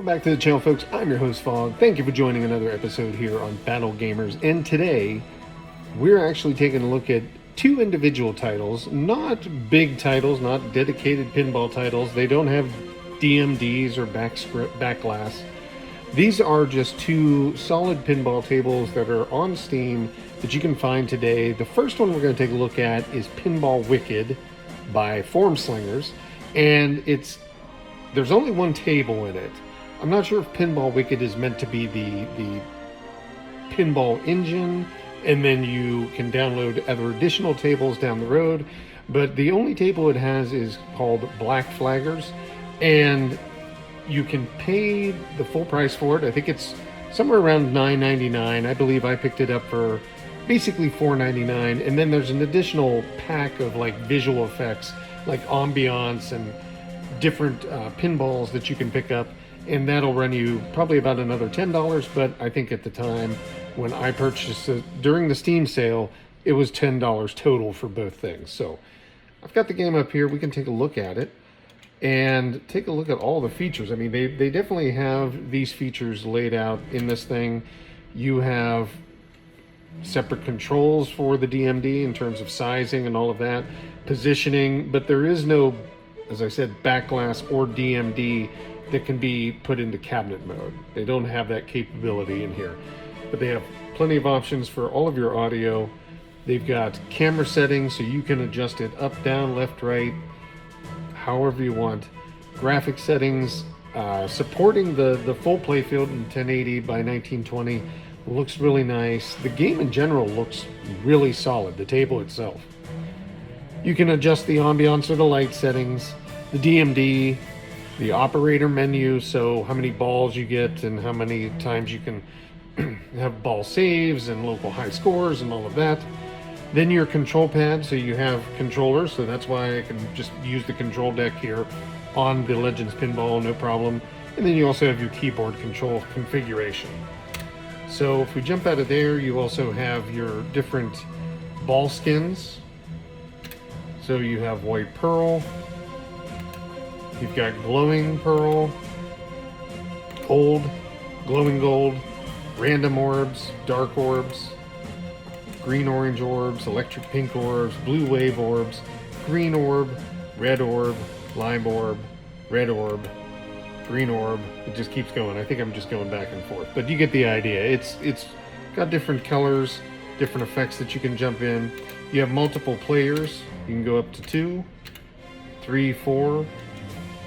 Welcome back to the channel, folks. I'm your host, FoG. Thank you for joining another episode here on Battle Gamers. And today, we're actually taking a look at two individual titles. Not big titles, not dedicated pinball titles. They don't have DMDs or backglass. These are just two solid pinball tables that are on Steam that you can find today. The first one we're going to take a look at is Pinball Wicked by Formslingers. And there's only one table in it. I'm not sure if Pinball Wicked is meant to be the pinball engine, and then you can download other additional tables down the road. But the only table it has is called Black Flaggers, and you can pay the full price for it. I think it's somewhere around $9.99. I believe I picked it up for basically $4.99. And then there's an additional pack of like visual effects, like ambiance and different pinballs that you can pick up, and that'll run you probably about another $10. But I think at the time when I purchased it during the Steam sale, it was $10 total for both things. So I've got the game up here. We can take a look at it and take a look at all the features. I mean, they definitely have these features laid out in this thing. You have separate controls for the DMD in terms of sizing and all of that, positioning, but there is no, as I said, backglass or DMD that can be put into cabinet mode. They don't have that capability in here, but they have plenty of options for all of your audio. They've got camera settings, so you can adjust it up, down, left, right, however you want. Graphic settings, supporting the full playfield in 1080 by 1920 looks really nice. The game in general looks really solid, the table itself. You can adjust the ambiance or the light settings, the DMD, the operator menu, so how many balls you get and how many times you can have ball saves and local high scores and all of that. Then your control pad, so you have controllers, so that's why I can just use the control deck here on the Legends Pinball, no problem. And then you also have your keyboard control configuration. So if we jump out of there, you also have your different ball skins. So you have white pearl, you've got glowing pearl, gold, glowing gold, random orbs, dark orbs, green orange orbs, electric pink orbs, blue wave orbs, green orb, red orb, lime orb, red orb, green orb. It just keeps going. I think I'm just going back and forth, but you get the idea. It's got different colors, different effects that you can jump in. You have multiple players. You can go up to 2, 3, 4,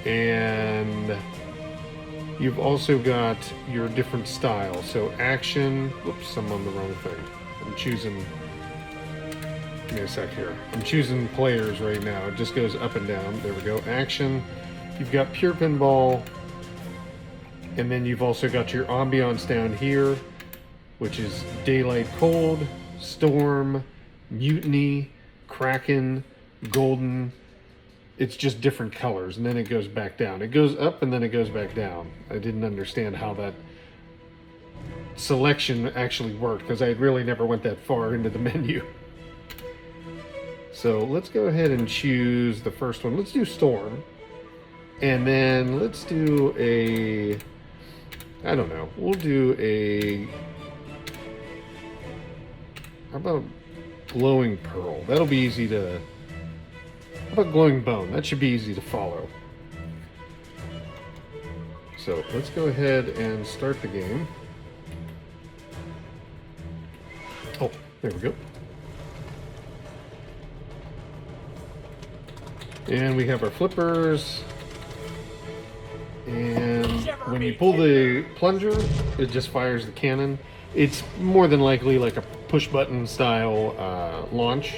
and you've also got your different styles. So action, whoops, I'm on the wrong thing. I'm choosing, give me a sec here. I'm choosing players right now. It just goes up and down. There we go. Action. You've got pure pinball, and then you've also got your ambiance down here, which is daylight cold, storm, mutiny, Kraken, golden. It's just different colors, and then it goes back down. It goes up and then it goes back down. I didn't understand how that selection actually worked, because I really never went that far into the menu. So let's go ahead and choose the first one. Let's do storm, and then let's do a, I don't know, we'll do a, how about glowing pearl? That'll be easy to, how about glowing bone? That should be easy to follow. So let's go ahead and start the game. Oh, there we go. And we have our flippers. And when you pull the plunger, it just fires the cannon. It's more than likely like a push button style launch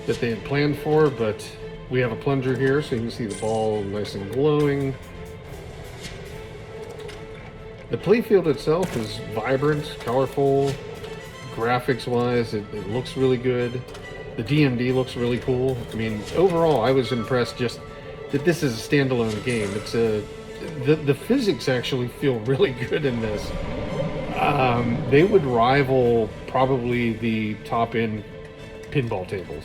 that they had planned for, but we have a plunger here, so you can see the ball nice and glowing. The playfield itself is vibrant, colorful, graphics wise it looks really good. The DMD looks really cool. I mean, overall I was impressed just that this is a standalone game. It's the physics actually feel really good in this. They would rival probably the top-end pinball tables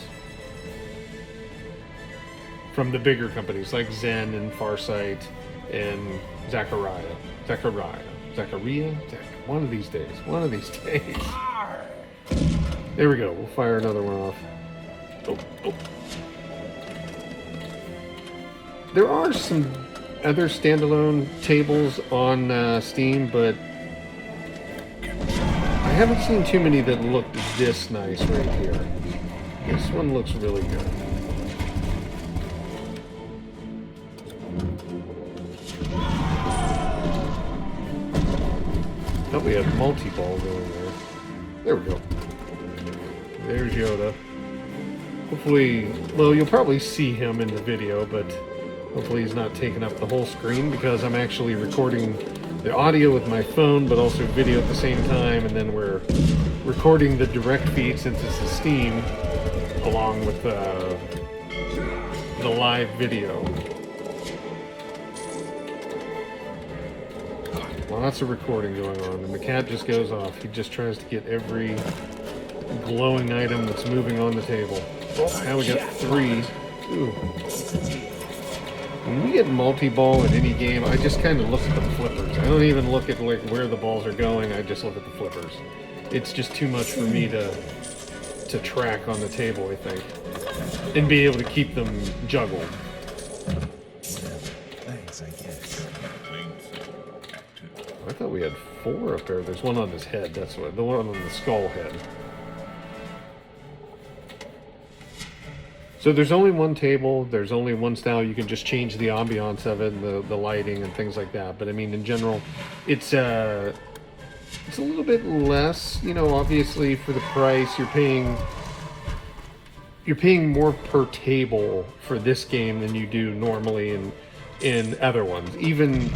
from the bigger companies like Zen and Farsight and Zachariah. One of these days. There we go. We'll fire another one off. Oh. There are some other standalone tables on Steam, but I haven't seen too many that look this nice right here. This one looks really good. Thought we had multi-ball going there. There we go. There's Yoda. Hopefully, well, you'll probably see him in the video, but hopefully he's not taking up the whole screen, because I'm actually recording the audio with my phone, but also video at the same time, and then we're recording the direct feed since it's a Steam, along with the live video. Lots of recording going on, and the cat just goes off. He just tries to get every glowing item that's moving on the table. Oh, now we got 3. Ooh. When we get multi-ball in any game, I just kind of look at the flippers. I don't even look at like where the balls are going. I just look at the flippers. It's just too much for me to track on the table, I think, and be able to keep them juggled. Thanks, I guess. I thought we had 4 up there. There's one on his head. That's what, the one on the skull head. So there's only one table. There's only one style. You can just change the ambiance of it, the lighting and things like that. But I mean, in general, it's a little bit less. You know, obviously for the price, you're paying more per table for this game than you do normally in other ones. Even,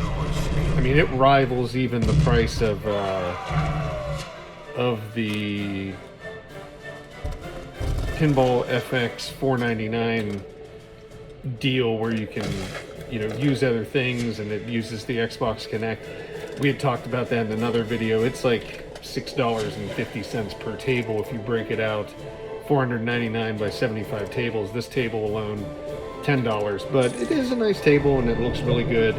I mean, it rivals even the price of the Pinball FX $4.99 deal, where you can, you know, use other things, and it uses the Xbox Connect. We had talked about that in another video. It's like $6.50 per table if you break it out. $499 by 75 tables. This table alone, $10. But it is a nice table, and it looks really good.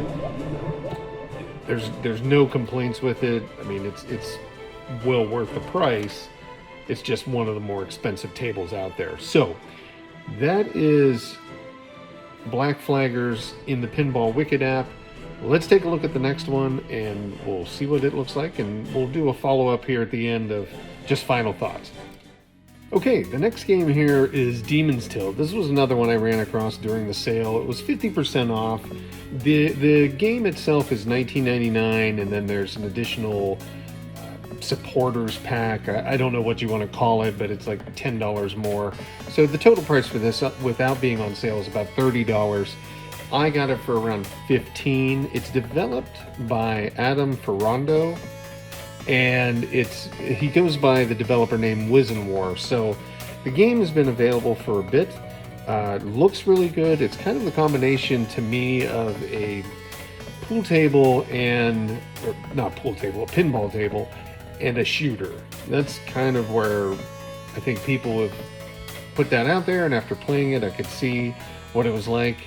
There's no complaints with it. I mean, it's well worth the price. It's just one of the more expensive tables out there. So that is Black Flaggers in the Pinball Wicked app. Let's take a look at the next one, and we'll see what it looks like, and we'll do a follow-up here at the end of just final thoughts. Okay, the next game here is Demon's Tilt. This was another one I ran across during the sale. It was 50% off. The game itself is $19.99, and then there's an additional supporters pack. I don't know what you want to call it, but it's like $10 more. So the total price for this, without being on sale, is about $30. I got it for around $15. It's developed by Adam Ferrando, and he goes by the developer name Wizenwar. So the game has been available for a bit. Looks really good. It's kind of the combination to me of a pool table and, or not pool table, a pinball table and a shooter. That's kind of where I think people have put that out there, and after playing it, I could see what it was like,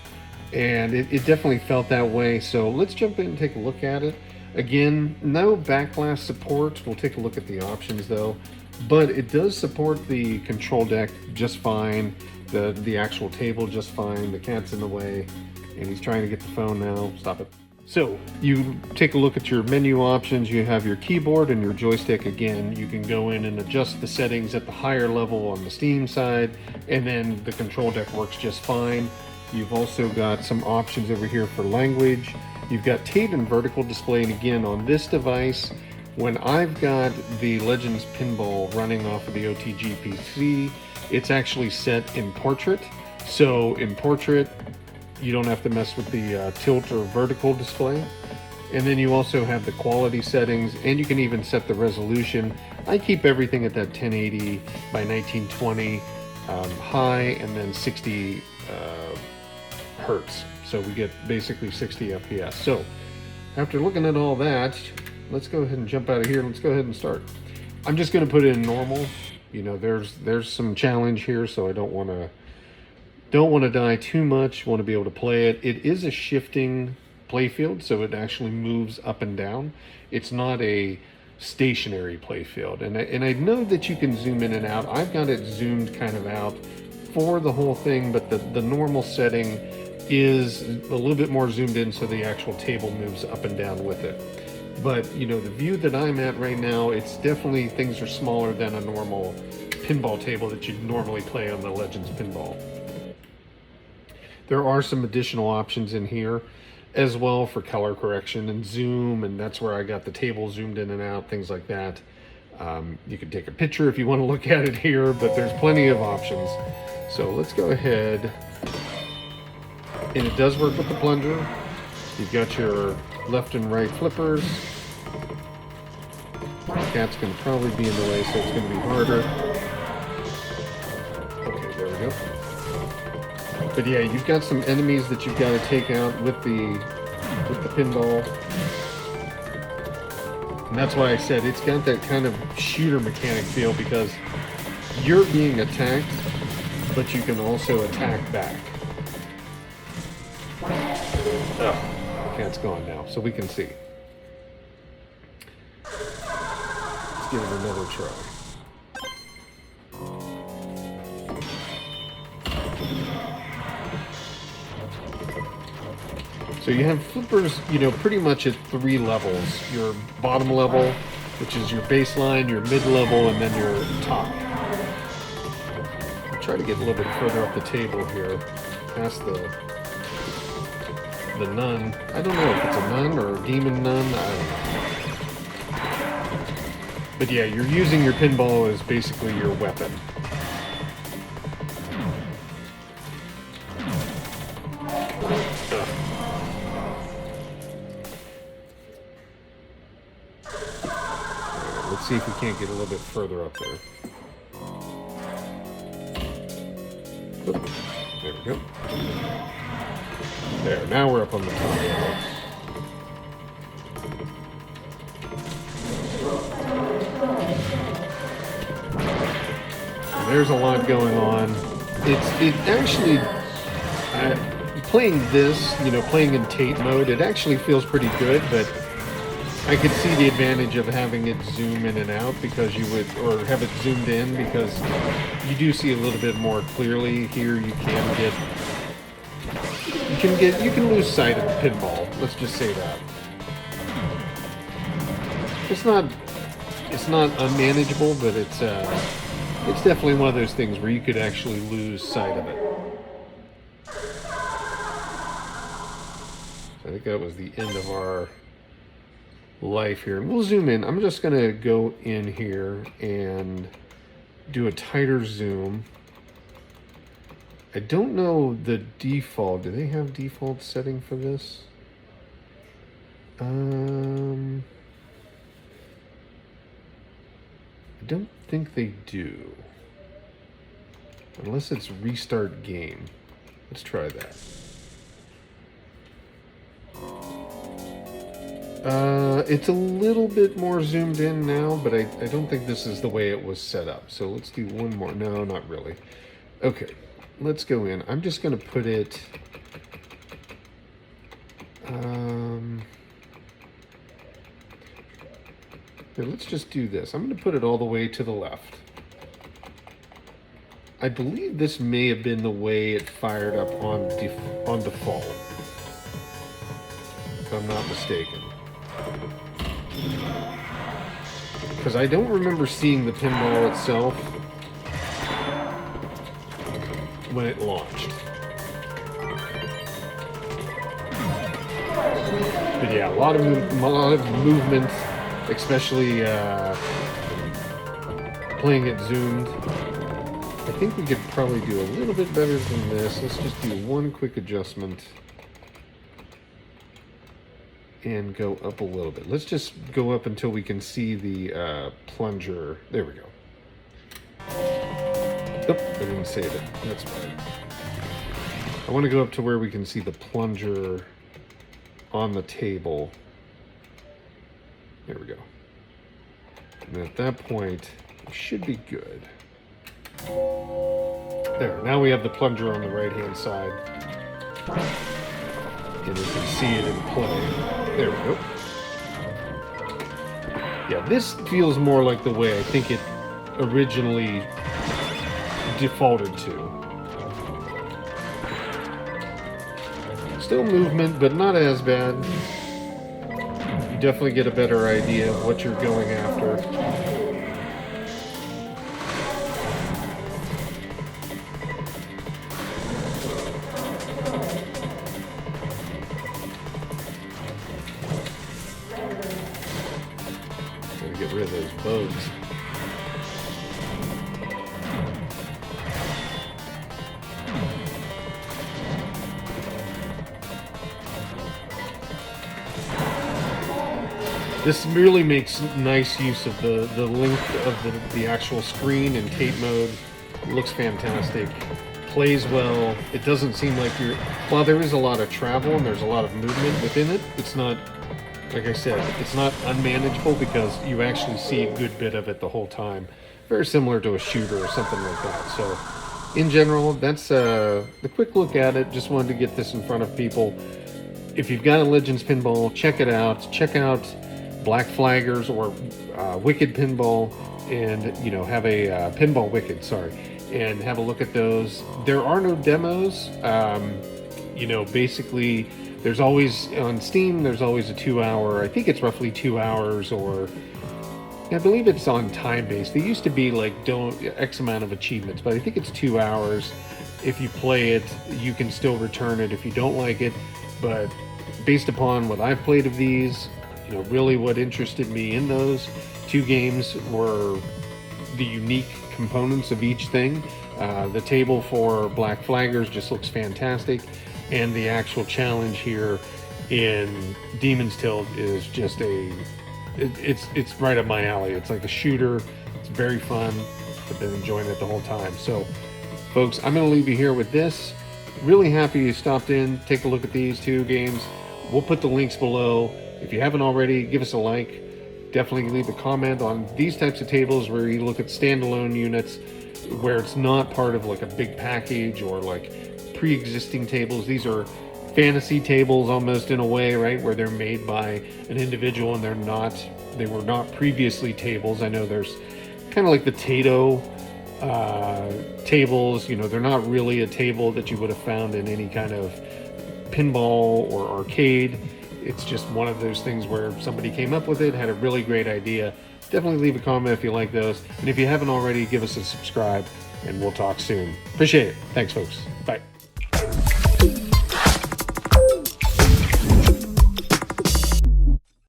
and it definitely felt that way. So let's jump in and take a look at it. Again, no backglass support. We'll take a look at the options though, but it does support the control deck just fine, the actual table just fine. The cat's in the way, and he's trying to get the phone now. Stop it. So you take a look at your menu options. You have your keyboard and your joystick. Again, you can go in and adjust the settings at the higher level on the Steam side, and then the control deck works just fine. You've also got some options over here for language. You've got tape and vertical display, and again, on this device, when I've got the Legends Pinball running off of the OTG PC, it's actually set in portrait. So in portrait, you don't have to mess with the tilt or vertical display. And then you also have the quality settings, and you can even set the resolution. I keep everything at that 1080 by 1920 high, and then 60 hertz. So we get basically 60 FPS. So after looking at all that, let's go ahead and jump out of here. Let's go ahead and start. I'm just going to put it in normal. You know, there's some challenge here, so I don't want to die too much. Want to be able to play it. It is a shifting playfield, so it actually moves up and down. It's not a stationary playfield, and I know that you can zoom in and out. I've got it zoomed kind of out for the whole thing, but the normal setting is a little bit more zoomed in, so the actual table moves up and down with it. But you know, the view that I'm at right now, it's definitely, things are smaller than a normal pinball table that you'd normally play on the Legends Pinball. There are some additional options in here as well for color correction and zoom, and that's where I got the table zoomed in and out, things like that. You can take a picture if you want to look at it here, but there's plenty of options. So let's go ahead, and it does work with the plunger. You've got your left and right flippers. The cat's going to probably be in the way, so it's going to be harder. Okay, there we go. But yeah, you've got some enemies that you've got to take out with the pinball. And that's why I said it's got that kind of shooter mechanic feel, because you're being attacked, but you can also attack back. Oh, the cat's gone now, so we can see. Let's give it another try. So you have flippers, you know, pretty much at 3 levels. Your bottom level, which is your baseline, your mid-level, and then your top. I'll try to get a little bit further up the table here, past the nun. I don't know if it's a nun or a demon nun, I don't know. But yeah, you're using your pinball as basically your weapon. Let's see if we can't get a little bit further up there. Oop, there we go. There, now we're up on the top. And there's a lot going on. It actually, playing this, you know, playing in tape mode, it actually feels pretty good, but I could see the advantage of having it zoom in and out, because you would, or have it zoomed in, because you do see a little bit more clearly here. You can lose sight of the pinball. Let's just say that. It's not unmanageable, but it's definitely one of those things where you could actually lose sight of it. So I think that was the end of our life here, and we'll zoom in. I'm just gonna go in here and do a tighter zoom. I don't know the default. Do they have default setting for this? I don't think they do, unless it's restart game. Let's try that. It's a little bit more zoomed in now, but I don't think this is the way it was set up. So let's do one more. No, not really. Okay, let's go in. I'm just going to put it... here, let's just do this. I'm going to put it all the way to the left. I believe this may have been the way it fired up on default, if I'm not mistaken. Because I don't remember seeing the pinball itself when it launched. But yeah, a lot of movement, especially playing it zoomed. I think we could probably do a little bit better than this. Let's just do one quick adjustment and go up a little bit. Let's just go up until we can see the plunger. There we go. Oh, I didn't save it. That's fine. I want to go up to where we can see the plunger on the table. There we go. And at that point, it should be good. There, now we have the plunger on the right-hand side. And you can see it in play. There we go. Yeah, this feels more like the way I think it originally defaulted to. Still movement, but not as bad. You definitely get a better idea of what you're going after. Gotta get rid of those bugs. This really makes nice use of the length of the actual screen in tape mode. It looks fantastic. Plays well. It doesn't seem like you're... While there is a lot of travel and there's a lot of movement within it, it's not, like I said, it's not unmanageable because you actually see a good bit of it the whole time. Very similar to a shooter or something like that. So, in general, that's the quick look at it. Just wanted to get this in front of people. If you've got a Legends Pinball, check it out. Check out Black Flaggers or Wicked Pinball, and have a Pinball Wicked, sorry, and have a look at those. There are no demos. Basically, there's always on Steam. There's always a 2-hour. I think it's roughly 2 hours, or I believe it's on time based. They used to be like X amount of achievements, but I think it's 2 hours. If you play it, you can still return it if you don't like it. But based upon what I've played of these, really what interested me in those 2 games were the unique components of each thing. The table for Black Flaggers just looks fantastic, and the actual challenge here in Demon's Tilt is just it's right up my alley. It's like a shooter. It's very fun. I've been enjoying it the whole time. So, folks, I'm going to leave you here with this. Really happy you stopped in. Take a look at these 2 games. We'll put the links below. If you haven't already, give us a like. Definitely leave a comment on these types of tables where you look at standalone units, where it's not part of like a big package or like pre-existing tables. These are fantasy tables almost in a way, right? Where they're made by an individual and they were not previously tables. I know there's kind of like the Tato tables, they're not really a table that you would have found in any kind of pinball or arcade. It's just one of those things where somebody came up with it, had a really great idea. Definitely leave a comment if you like those. And if you haven't already, give us a subscribe, and we'll talk soon. Appreciate it. Thanks, folks. Bye.